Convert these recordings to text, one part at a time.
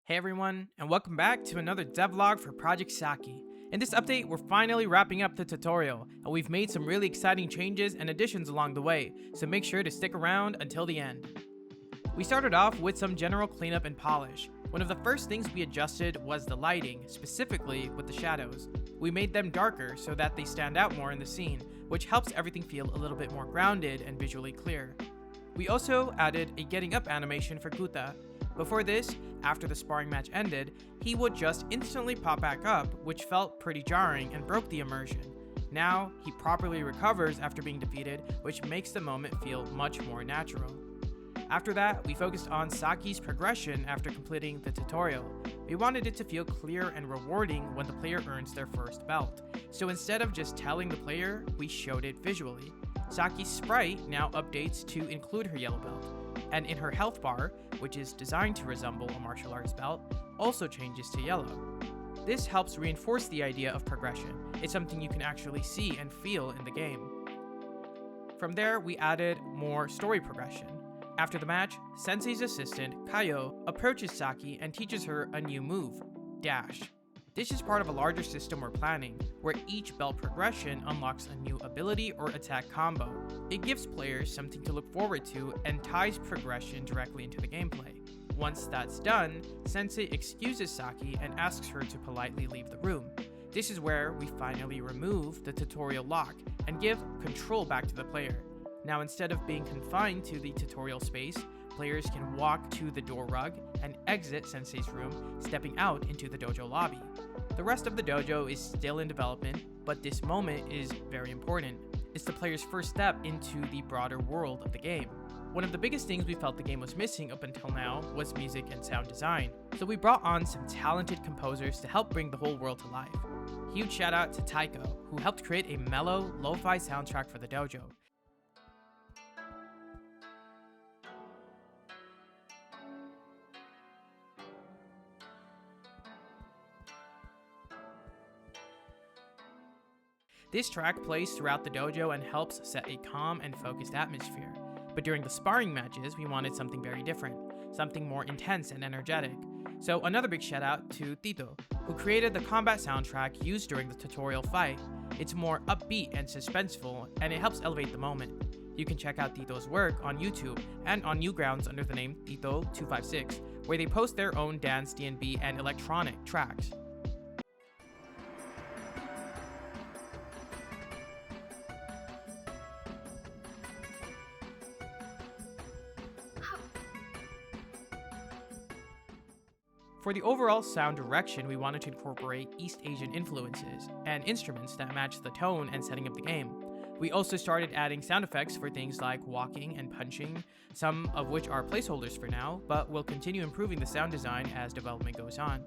Hey everyone, and welcome back to another devlog for Project Saki. In this update, we're finally wrapping up the tutorial, and we've made some really exciting changes and additions along the way, so make sure to stick around until the end. We started off with some general cleanup and polish. One of the first things we adjusted was the lighting, specifically with the shadows. We made them darker so that they stand out more in the scene, which helps everything feel a little bit more grounded and visually clear. We also added a getting up animation for Gouta. Before this, after the sparring match ended, he would just instantly pop back up, which felt pretty jarring and broke the immersion. Now, he properly recovers after being defeated, which makes the moment feel much more natural. After that, we focused on Saki's progression after completing the tutorial. We wanted it to feel clear and rewarding when the player earns their first belt. So instead of just telling the player, we showed it visually. Saki's sprite now updates to include her yellow belt. And in her health bar, which is designed to resemble a martial arts belt, also changes to yellow. This helps reinforce the idea of progression. It's something you can actually see and feel in the game. From there, we added more story progression. After the match, Sensei's assistant, Kayo, approaches Saki and teaches her a new move, Dash. This is part of a larger system we're planning, where each belt progression unlocks a new ability or attack combo. It gives players something to look forward to and ties progression directly into the gameplay. Once that's done, Sensei excuses Saki and asks her to politely leave the room. This is where we finally remove the tutorial lock and give control back to the player. Now, instead of being confined to the tutorial space, players can walk to the door rug and exit Sensei's room, stepping out into the dojo lobby. The rest of the dojo is still in development, but this moment is very important. It's the player's first step into the broader world of the game. One of the biggest things we felt the game was missing up until now was music and sound design, so we brought on some talented composers to help bring the whole world to life. Huge shout out to Kayo, who helped create a mellow, lo-fi soundtrack for the dojo. This track plays throughout the dojo and helps set a calm and focused atmosphere. But during the sparring matches, we wanted something very different, something more intense and energetic. So another big shout out to Tito, who created the combat soundtrack used during the tutorial fight. It's more upbeat and suspenseful, and it helps elevate the moment. You can check out Tito's work on YouTube and on Newgrounds under the name Tito256, where they post their own dance, D&B, and electronic tracks. For the overall sound direction, we wanted to incorporate East Asian influences and instruments that match the tone and setting of the game. We also started adding sound effects for things like walking and punching, some of which are placeholders for now, but we'll continue improving the sound design as development goes on.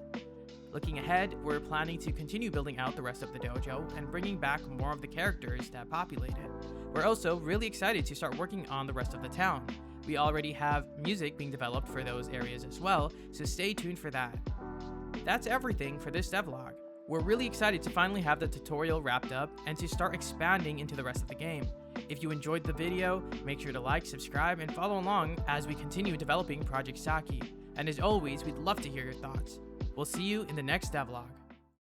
Looking ahead, we're planning to continue building out the rest of the dojo and bringing back more of the characters that populate it. We're also really excited to start working on the rest of the town. We already have music being developed for those areas as well, so stay tuned for that. That's everything for this devlog. We're really excited to finally have the tutorial wrapped up and to start expanding into the rest of the game. If you enjoyed the video, make sure to like, subscribe, and follow along as we continue developing Project Saki. And as always, we'd love to hear your thoughts. We'll see you in the next devlog.